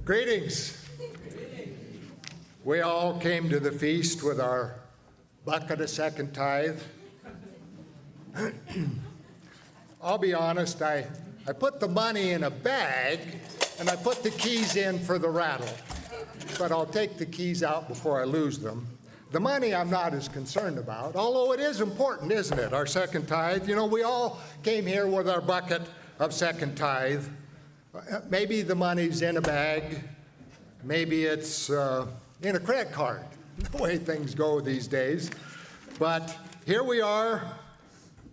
Greetings. We all came to the feast with our bucket of second tithe. I'll be honest, I put the money in a bag and I put the keys in for the rattle. But I'll take the keys out before I lose them. The money I'm not as concerned about, although it is important, isn't it, our second tithe? You know, we all came here with our bucket of second tithe. Maybe the money's in a bag. Maybe it's in a credit card, the way things go these days. But here we are.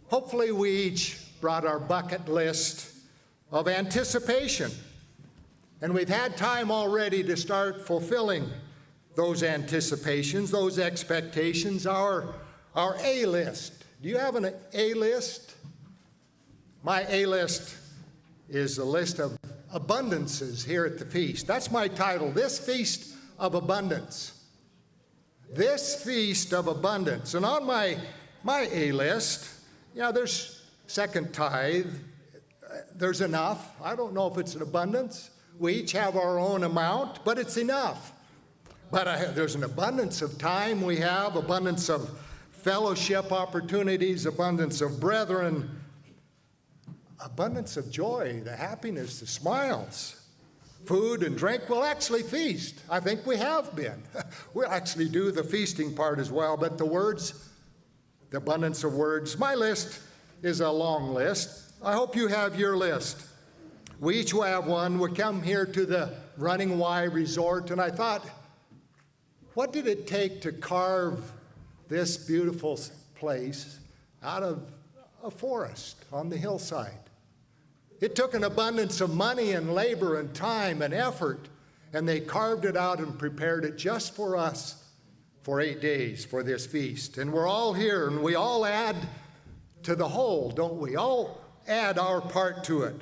Hopefully we each brought our bucket list of anticipation. And we've had time already to start fulfilling those anticipations, those expectations, our A list. Do you have an A list? My A list is a list of abundances here at the feast. That's my title, This Feast of Abundance. This Feast of Abundance. And on my A list, there's second tithe. There's enough. I don't know if it's an abundance. We each have our own amount, but it's enough. But there's an abundance of time we have, abundance of fellowship opportunities, abundance of brethren, abundance of joy, the happiness, the smiles, food and drink. We'll actually feast. I think we have been. We'll actually do the feasting part as well. But the words, the abundance of words, my list is a long list. I hope you have your list. We each have one. We come here to the Running Y Resort, and I thought, what did it take to carve this beautiful place out of a forest on the hillside? It took an abundance of money and labor and time and effort, and they carved it out and prepared it just for us for 8 days for this feast. And we're all here, and we all add to the whole, don't we? All add our part to it.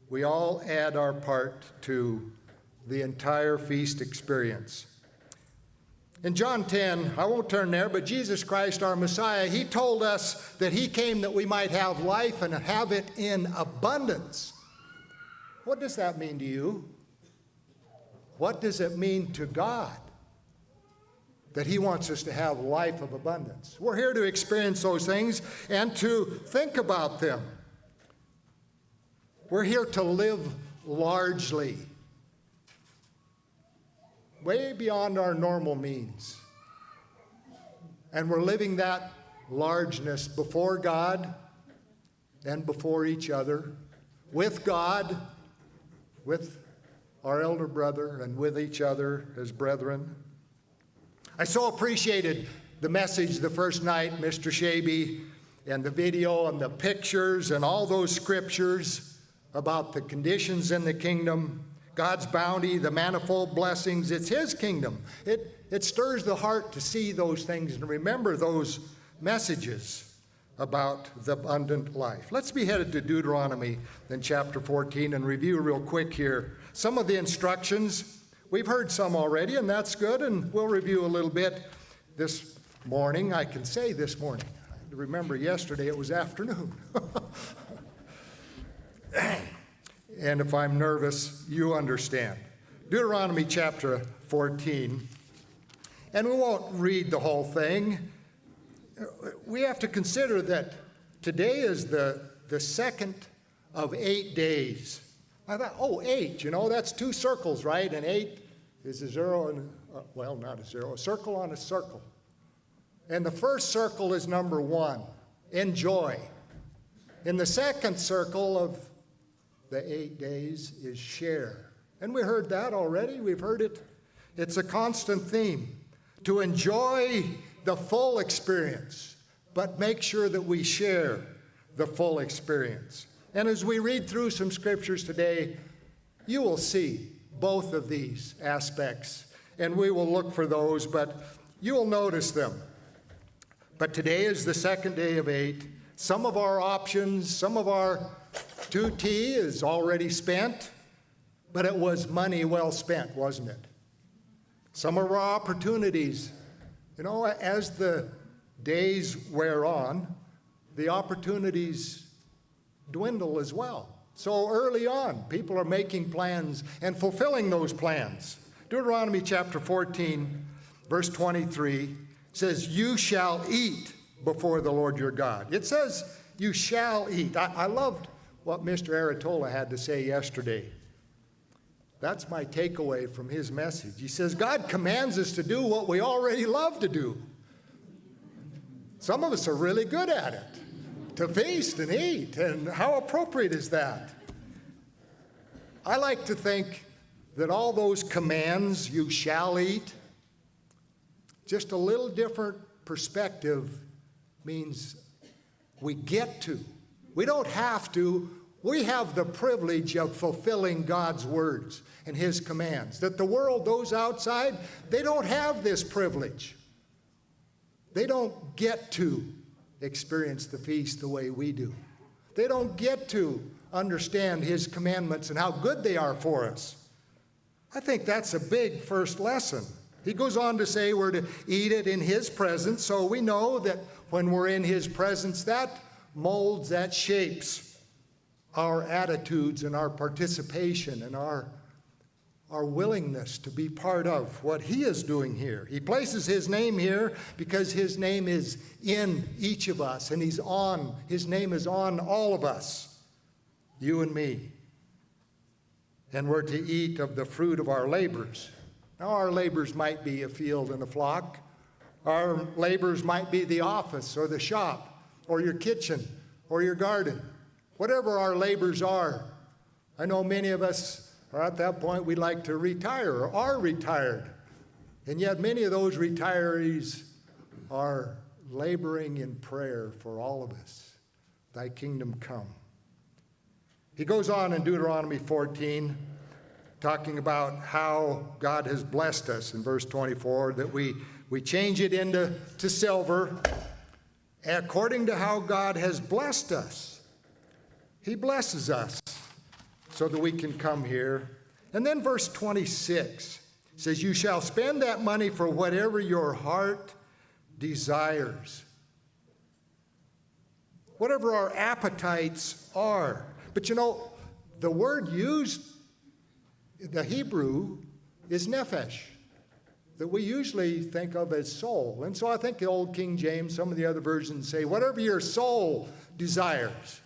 We all add our part to the entire feast experience. In John 10, I won't turn there, but Jesus Christ, our Messiah, he told us that he came that we might have life and have it in abundance. What does that mean to you? What does it mean to God that he wants us to have life of abundance? We're here to experience those things and to think about them. We're here to live largely, way beyond our normal means. And we're living that largeness before God and before each other, with God, with our elder brother, and with each other as brethren. I so appreciated the message the first night, Mr. Shaby, and the video and the pictures and all those scriptures about the conditions in the kingdom, God's bounty, the manifold blessings. It's his kingdom. It stirs the heart to see those things and remember those messages about the abundant life. Let's be headed to Deuteronomy in chapter 14 and review real quick here some of the instructions. We've heard some already, and that's good, and we'll review a little bit this morning. I can say this morning. I remember yesterday it was afternoon. And if I'm nervous, you understand. Deuteronomy chapter 14. And we won't read the whole thing. We have to consider that today is the second of 8 days. I thought, 8, that's 2 circles, right? And 8 is a zero, and not a zero, a circle on a circle. And the first circle is number 1, enjoy. In the second circle of the 8 days is share. And we heard that already. We've heard it. It's a constant theme. To enjoy the full experience, but make sure that we share the full experience. And as we read through some scriptures today, you will see both of these aspects. And we will look for those, but you will notice them. But today is the second day of 8. Some of our options, some of our 2T is already spent, but it was money well spent, wasn't it? Some of our opportunities, as the days wear on, the opportunities dwindle as well. So early on, people are making plans and fulfilling those plans. Deuteronomy chapter 14, verse 23 says, you shall eat before the Lord your God. It says, you shall eat. I loved what Mr. Aratola had to say yesterday. That's my takeaway from his message. He says, God commands us to do what we already love to do. Some of us are really good at it, to feast and eat, and how appropriate is that? I like to think that all those commands, you shall eat, just a little different perspective means we get to. We don't have to. We have the privilege of fulfilling God's words and his commands. That the world, those outside, they don't have this privilege. They don't get to experience the feast the way we do. They don't get to understand his commandments and how good they are for us. I think that's a big first lesson. He goes on to say we're to eat it in his presence, so we know that when we're in his presence, that molds, that shapes our attitudes and our participation and our willingness to be part of what he is doing here. He places his name here because his name is in each of us, and his name is on all of us, you and me. And we're to eat of the fruit of our labors. Now, our labors might be a field and a flock. Our labors might be the office or the shop or your kitchen or your garden. Whatever our labors are. I know many of us are at that point we'd like to retire or are retired. And yet many of those retirees are laboring in prayer for all of us. Thy kingdom come. He goes on in Deuteronomy 14, talking about how God has blessed us in verse 24, that we change it into silver according to how God has blessed us. He blesses us so that we can come here. And then verse 26 says, you shall spend that money for whatever your heart desires. Whatever our appetites are. But you know, the word used, the Hebrew, is nephesh, that we usually think of as soul. And so I think the old King James, some of the other versions say, whatever your soul desires.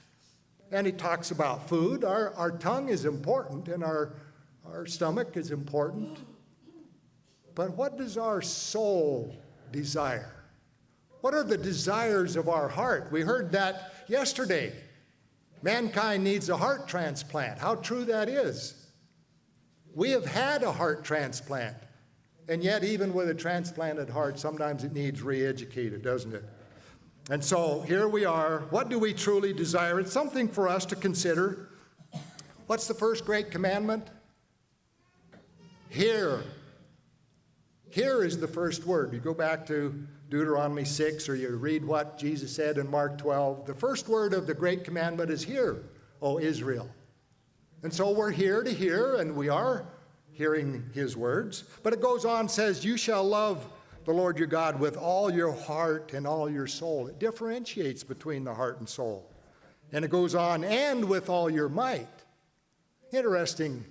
And he talks about food. Our tongue is important, and our stomach is important. But what does our soul desire? What are the desires of our heart? We heard that yesterday. Mankind needs a heart transplant. How true that is. We have had a heart transplant. And yet, even with a transplanted heart, sometimes it needs re-educated, doesn't it? And so here we are. What do we truly desire? It's something for us to consider. What's the first great commandment? Hear. Hear is the first word. You go back to Deuteronomy 6, or you read what Jesus said in Mark 12. The first word of the great commandment is hear, O Israel. And so we're here to hear, and we are hearing his words. But it goes on, says, you shall love the Lord your God with all your heart and all your soul. It differentiates between the heart and soul. And it goes on, and with all your might. Interesting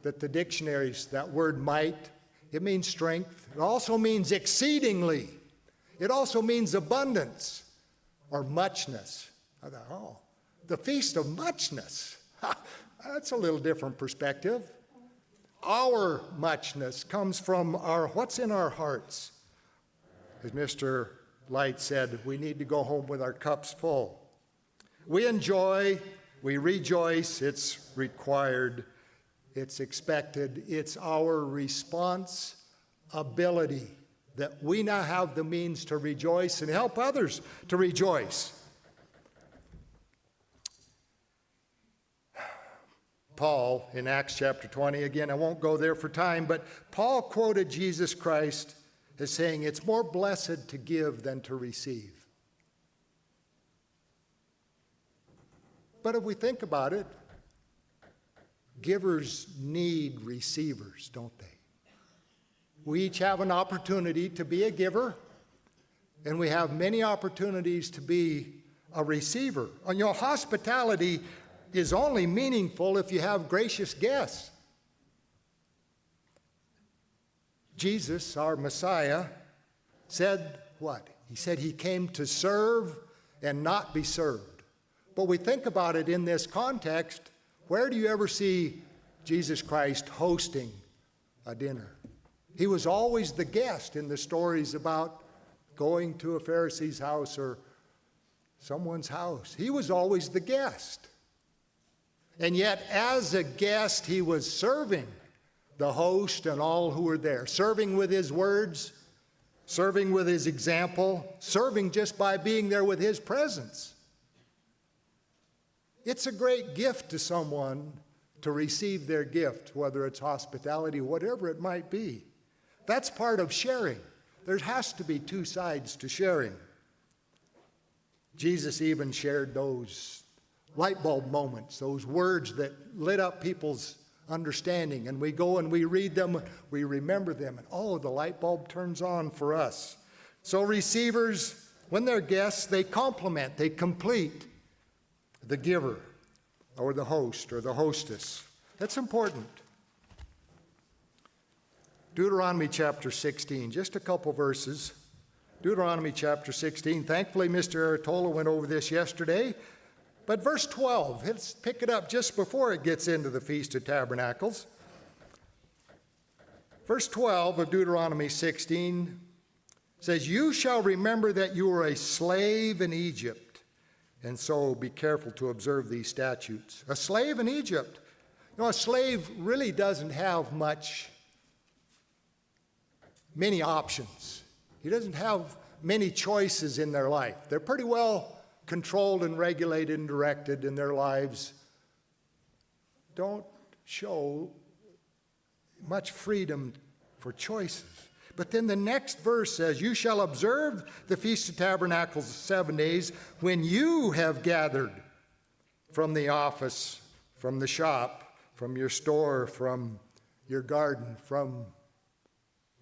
that the dictionaries, that word might, it means strength. It also means exceedingly. It also means abundance or muchness. I thought, the feast of muchness. That's a little different perspective. Our muchness comes from what's in our hearts. As Mr. Light said, we need to go home with our cups full. We enjoy, we rejoice, it's required, it's expected, it's our responsibility that we now have the means to rejoice and help others to rejoice. Paul, in Acts chapter 20, again, I won't go there for time, but Paul quoted Jesus Christ as saying, it's more blessed to give than to receive. But if we think about it, givers need receivers, don't they? We each have an opportunity to be a giver, and we have many opportunities to be a receiver. You know, hospitality is only meaningful if you have gracious guests. Jesus, our Messiah, said what? He said he came to serve and not be served. But we think about it in this context, where do you ever see Jesus Christ hosting a dinner? He was always the guest in the stories about going to a Pharisee's house or someone's house. He was always the guest. And yet, as a guest, he was serving the host and all who were there, serving with his words, serving with his example, serving just by being there with his presence. It's a great gift to someone to receive their gift, whether it's hospitality, whatever it might be. That's part of sharing. There has to be two sides to sharing. Jesus even shared those light bulb moments, those words that lit up people's understanding. And we go and we read them, we remember them, and oh, the light bulb turns on for us. So receivers, when they're guests, they complement, they complete the giver or the host or the hostess. That's important. Deuteronomy chapter 16, just a couple verses. Deuteronomy chapter 16. Thankfully, Mr. Aratola went over this yesterday. But verse 12, let's pick it up just before it gets into the Feast of Tabernacles. Verse 12 of Deuteronomy 16 says, "You shall remember that you were a slave in Egypt, and so be careful to observe these statutes." A slave in Egypt. You know, a slave really doesn't have many options. He doesn't have many choices in their life. They're pretty well controlled and regulated and directed, in their lives don't show much freedom for choices. But then the next verse says, "You shall observe the Feast of Tabernacles 7 days when you have gathered from the office, from the shop, from your store, from your garden, from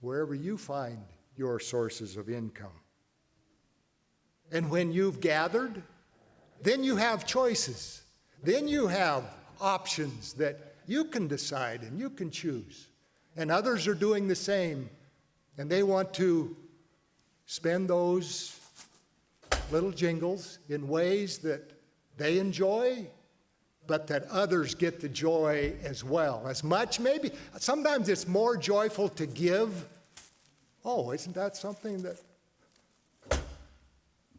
wherever you find your sources of income. And when you've gathered, then you have choices. Then you have options that you can decide and you can choose. And others are doing the same. And they want to spend those little jingles in ways that they enjoy, but that others get the joy as well. As much, maybe, sometimes it's more joyful to give. Oh, isn't that something that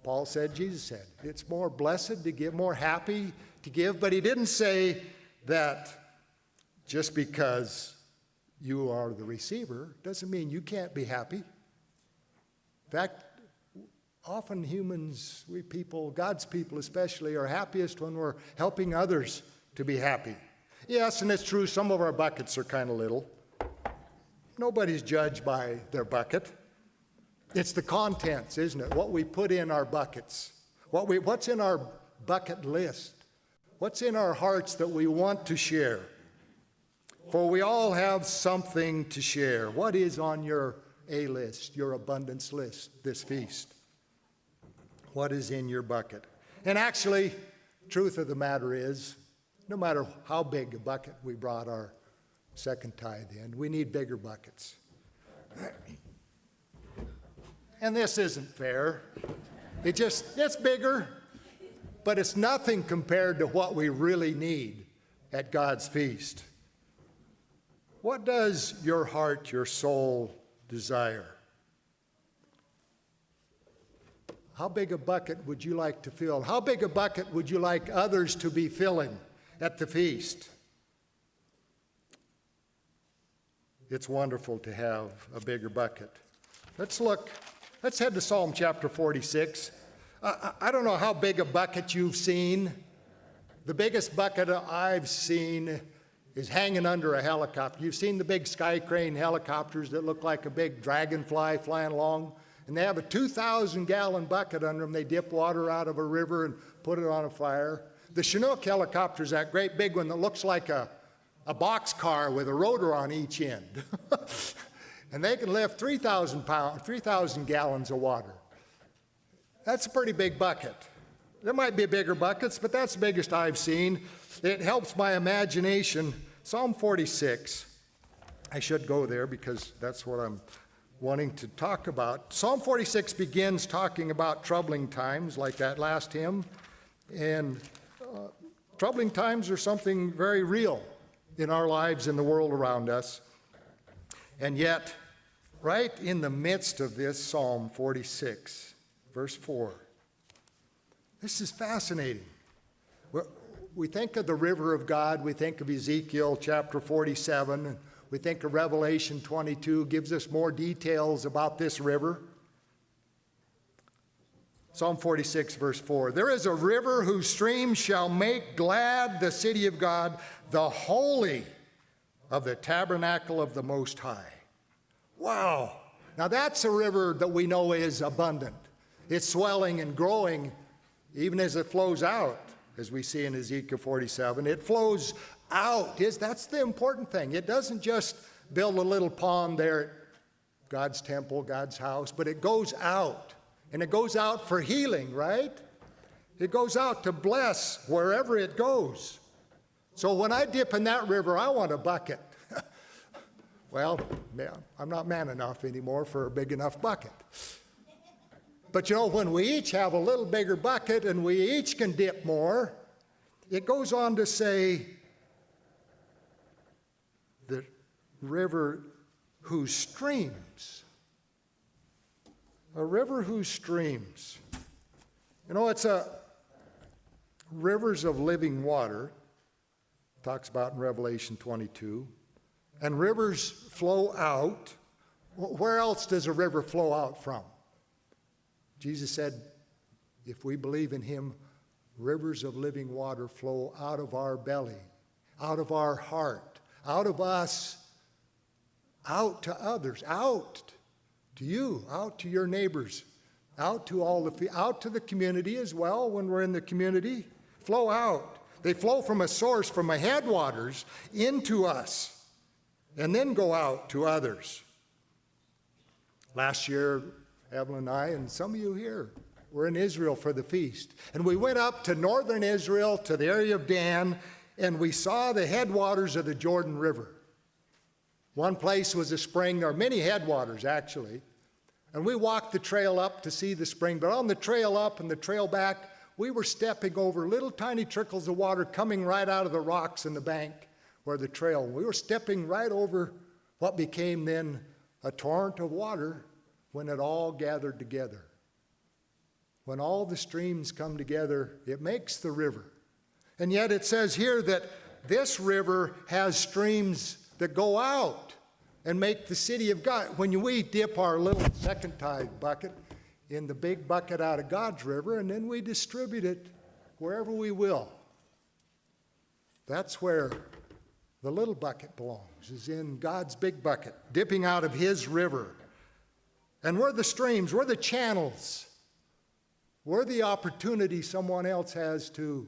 Paul said, Jesus said? It's more blessed to give, more happy to give, but he didn't say that just because you are the receiver doesn't mean you can't be happy. In fact, often humans, we people, God's people especially, are happiest when we're helping others to be happy. Yes, and it's true, some of our buckets are kind of little. Nobody's judged by their bucket. It's the contents, isn't it? What we put in our buckets. What's in our bucket list? What's in our hearts that we want to share? For we all have something to share. What is on your A list, your abundance list this feast? What is in your bucket? And actually, truth of the matter is, no matter how big a bucket we brought our second tithe in, we need bigger buckets. And this isn't fair. It's bigger, but it's nothing compared to what we really need at God's feast. What does your heart, your soul desire? How big a bucket would you like to fill? How big a bucket would you like others to be filling at the feast? It's wonderful to have a bigger bucket. Let's head to Psalm chapter 46. I don't know how big a bucket you've seen. The biggest bucket I've seen is hanging under a helicopter. You've seen the big sky crane helicopters that look like a big dragonfly flying along, and they have a 2,000-gallon bucket under them. They dip water out of a river and put it on a fire. The Chinook helicopter is that great big one that looks like a boxcar with a rotor on each end. And they can lift 3,000 gallons of water. That's a pretty big bucket. There might be bigger buckets, but that's the biggest I've seen. It helps my imagination. Psalm 46. I should go there because that's what I'm wanting to talk about. Psalm 46 begins talking about troubling times, like that last hymn. And troubling times are something very real in our lives, in the world around us. And yet, right in the midst of this Psalm 46, verse 4, this is fascinating. We think of the river of God, we think of Ezekiel chapter 47, we think of Revelation 22, gives us more details about this river. Psalm 46, verse 4, there is a river whose streams shall make glad the city of God, the holy of the tabernacle of the Most High. Wow. Now that's a river that we know is abundant. It's swelling and growing even as it flows out, as we see in Ezekiel 47. It flows out. That's the important thing. It doesn't just build a little pond there at God's temple, God's house, but it goes out. And it goes out for healing, right? It goes out to bless wherever it goes. So when I dip in that river, I want a bucket. Well, I'm not man enough anymore for a big enough bucket. But when we each have a little bigger bucket and we each can dip more, it goes on to say, the river whose streams, a river whose streams. It's rivers of living water, talks about in Revelation 22, and rivers flow out. Where else does a river flow out from? Jesus said, if we believe in him, rivers of living water flow out of our belly, out of our heart, out of us, out to others, out to you, out to your neighbors, out to out to the community as well. When we're in the community, flow out. They flow from a source, from a headwaters, into us, and then go out to others. Last year, Evelyn and I, and some of you here, were in Israel for the feast. And we went up to northern Israel, to the area of Dan, and we saw the headwaters of the Jordan River. One place was a spring. There are many headwaters, actually. And we walked the trail up to see the spring. But on the trail up and the trail back, we were stepping over little tiny trickles of water coming right out of the rocks in the bank where the trail. We were stepping right over what became then a torrent of water when it all gathered together. When all the streams come together, it makes the river. And yet it says here that this river has streams that go out and make the city of God. When we dip our little second tithe bucket in the big bucket out of God's river, and then we distribute it wherever we will, that's where the little bucket belongs, is in God's big bucket, dipping out of his river. And we're the streams, we're the channels, we're the opportunity someone else has to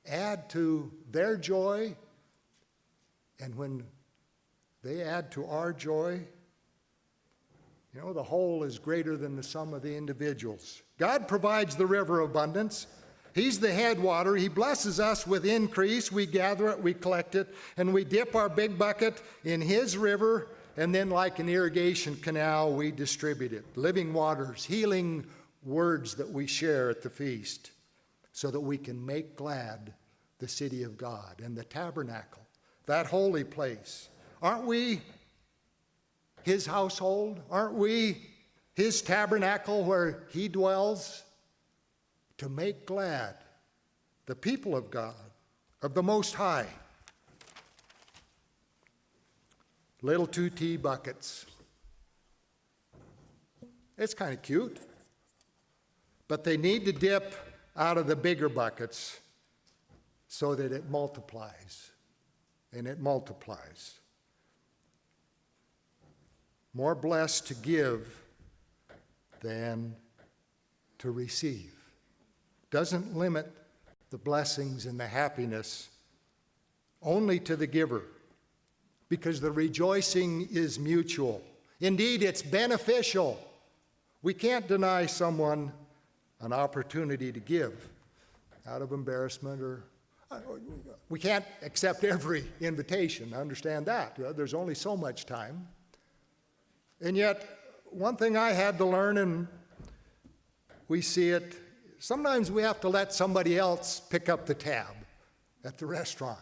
add to their joy. And when they add to our joy, the whole is greater than the sum of the individuals. God provides the river of abundance. He's the headwater. He blesses us with increase. We gather it, we collect it, and we dip our big bucket in his river, and then like an irrigation canal, we distribute it. Living waters, healing words that we share at the feast so that we can make glad the city of God and the tabernacle, that holy place. Aren't we his household? Aren't we his tabernacle where he dwells? To make glad the people of God, of the Most High. Little 2T buckets. It's kind of cute. But they need to dip out of the bigger buckets so that it multiplies. And it multiplies. More blessed to give than to receive. Doesn't limit the blessings and the happiness only to the giver, because the rejoicing is mutual. Indeed, it's beneficial. We can't deny someone an opportunity to give. out of embarrassment, or we can't accept every invitation. I understand that. There's only so much time. And yet, one thing I had to learn, and we see it, sometimes we have to let somebody else pick up the tab at the restaurant.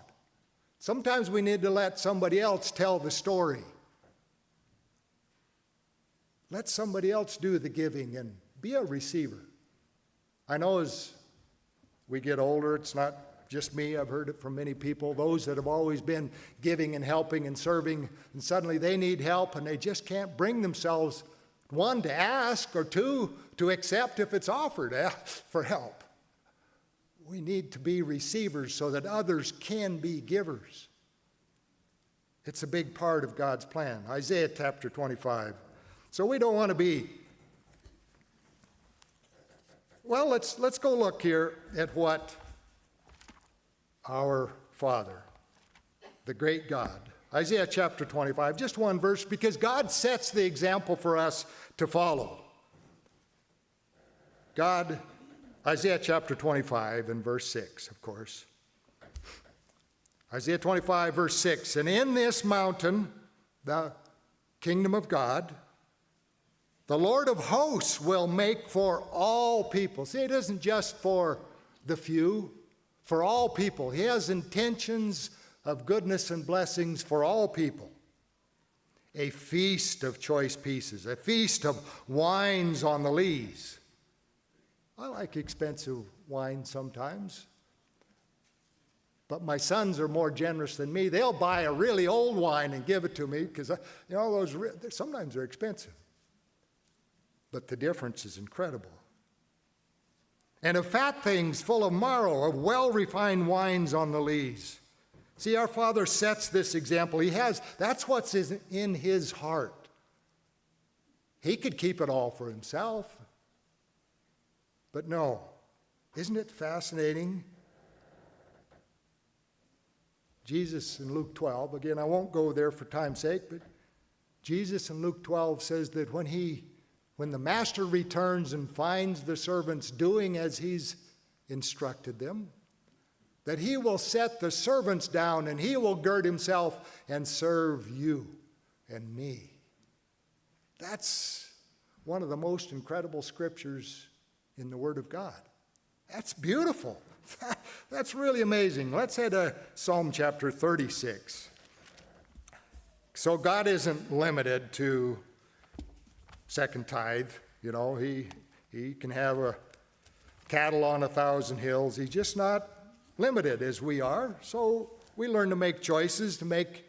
Sometimes we need to let somebody else tell the story. Let somebody else do the giving and be a receiver. I know as we get older, it's not just me. I've heard it from many people, those that have always been giving and helping and serving, and suddenly they need help and they just can't bring themselves, one, to ask, or two, to accept if it's offered for help. We need to be receivers so that others can be givers. It's a big part of God's plan. Isaiah chapter 25. So we don't want to be. Well, let's go look here at what our Father, the great God, Isaiah chapter 25, just one verse, because God sets the example for us to follow. God, Isaiah chapter 25 and verse 6, of course. Isaiah 25, verse 6, and in this mountain, the kingdom of God, the Lord of hosts will make for all people. See, it isn't just for the few, for all people. He has intentions of goodness and blessings for all people. A feast of choice pieces, a feast of wines on the lees. I like expensive wine sometimes, but my sons are more generous than me. They'll buy a really old wine and give it to me because, sometimes they're expensive. But the difference is incredible. And of fat things full of marrow, of well-refined wines on the lees. See, our Father sets this example. That's what's in his heart. He could keep it all for himself. But no, isn't it fascinating? Jesus in Luke 12, again, I won't go there for time's sake, but Jesus in Luke 12 says that when the master returns and finds the servants doing as he's instructed them, that he will set the servants down and he will gird himself and serve you and me. That's one of the most incredible scriptures in the Word of God. That's beautiful. That's really amazing. Let's head to Psalm chapter 36. So God isn't limited to second tithe. He can have a cattle on 1,000 hills. He's just not limited as we are. So we learn to make choices, to make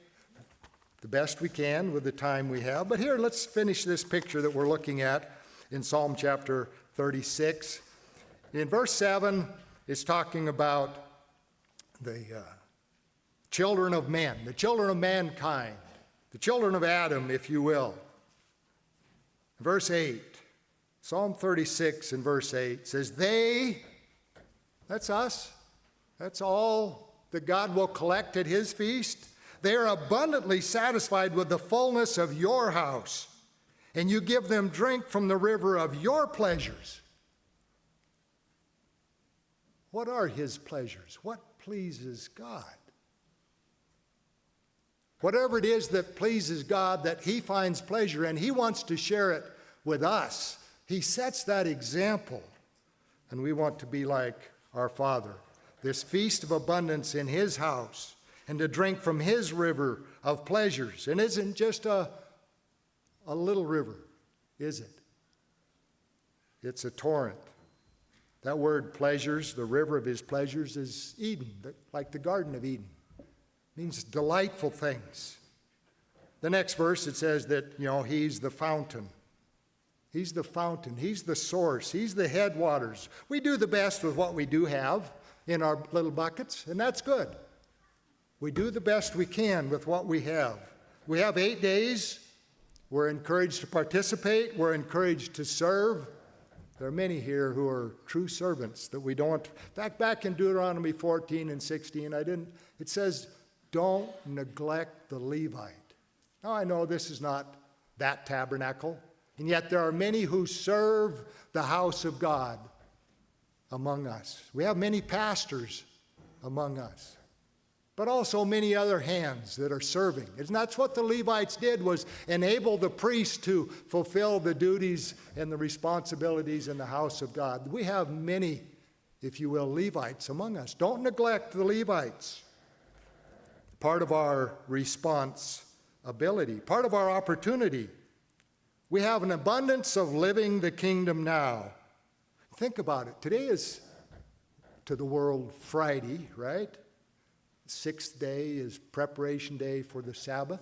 the best we can with the time we have. But here, let's finish this picture that we're looking at in Psalm chapter 36. In verse 7, it's talking about the children of men, the children of mankind, the children of Adam, if you will. Verse 8, Psalm 36 and verse 8 says, that's us, that's all that God will collect at his feast. They are abundantly satisfied with the fullness of your house, and you give them drink from the river of your pleasures. What are his pleasures? What pleases God? Whatever it is that pleases God, that he finds pleasure in, he wants to share it with us. He sets that example, and we want to be like our Father. This feast of abundance in his house, and to drink from his river of pleasures. And isn't just a little river, is it? It's a torrent. That word pleasures, the river of his pleasures, is Eden, like the Garden of Eden. It means delightful things. The next verse, it says that, he's the fountain. He's the fountain. He's the source. He's the headwaters. We do the best with what we do have in our little buckets, and that's good. We do the best we can with what we have. We have 8 days. We're encouraged to participate. We're encouraged to serve. There are many here who are true servants that we don't. In fact, back in Deuteronomy 14 and 16, it says, don't neglect the Levite. Now, I know this is not that tabernacle, and yet there are many who serve the house of God. among us. We have many pastors among us, but also many other hands that are serving. And that's what the Levites did, was enable the priests to fulfill the duties and the responsibilities in the house of God. We have many, if you will, Levites among us. Don't neglect the Levites. Part of our responsibility, part of our opportunity. We have an abundance of living the kingdom now. Think about it. Today is, to the world, Friday, right? Sixth day is preparation day for the Sabbath.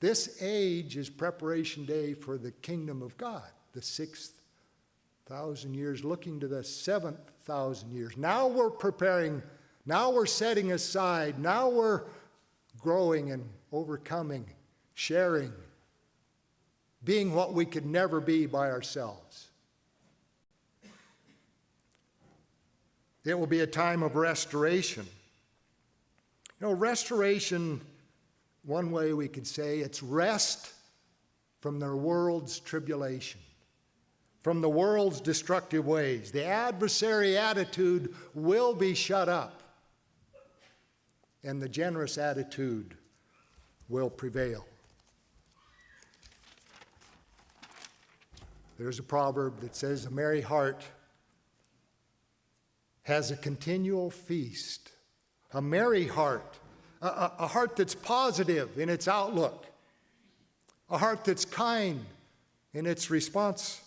This age is preparation day for the kingdom of God, the 6,000 years, looking to the 7,000 years. Now we're preparing, now we're setting aside, now we're growing and overcoming, sharing, being what we could never be by ourselves. It will be a time of restoration. You know, restoration, one way we could say, it's rest from the world's tribulation, from the world's destructive ways. The adversary attitude will be shut up, and the generous attitude will prevail. There's a proverb that says, a merry heart has a continual feast. A merry heart, a heart that's positive in its outlook, a heart that's kind in its response,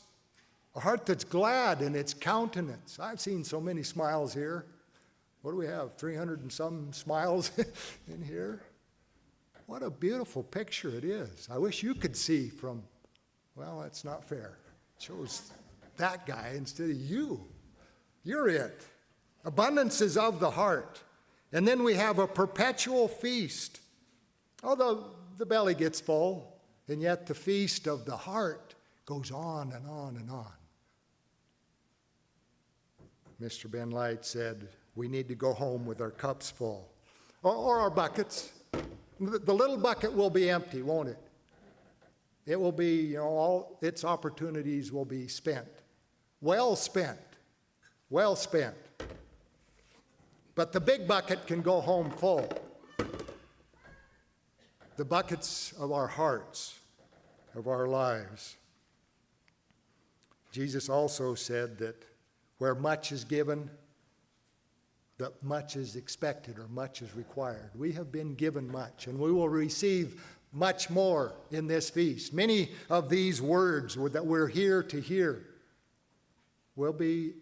a heart that's glad in its countenance. I've seen so many smiles here. What do we have, 300 and some smiles in here? What a beautiful picture it is. I wish you could see from, well, that's not fair. It shows that guy instead of you. You're it. Abundance is of the heart. And then we have a perpetual feast. Although the belly gets full, and yet the feast of the heart goes on and on and on. Mr. Ben Light said, we need to go home with our cups full. Or our buckets. The little bucket will be empty, won't it? It will be, all its opportunities will be spent. Well spent. Well spent. But the big bucket can go home full. The buckets of our hearts, of our lives. Jesus also said that where much is given, that much is expected or much is required. We have been given much, and we will receive much more in this feast. Many of these words that we're here to hear will be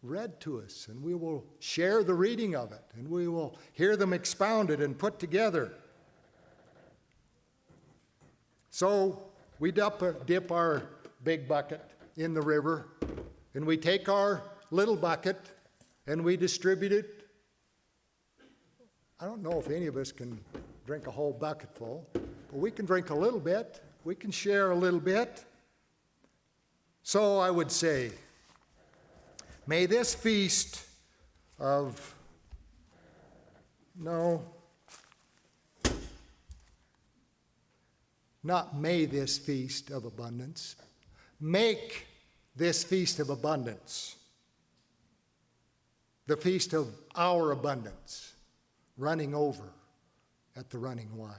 read to us, and we will share the reading of it, and we will hear them expounded and put together. So we dip our big bucket in the river, and we take our little bucket and we distribute it. I don't know if any of us can drink a whole bucket full, but we can drink a little bit. We can share a little bit. So I would say, may this feast of, not may this feast of abundance, make this feast of abundance the feast of our abundance, running over at the running wine.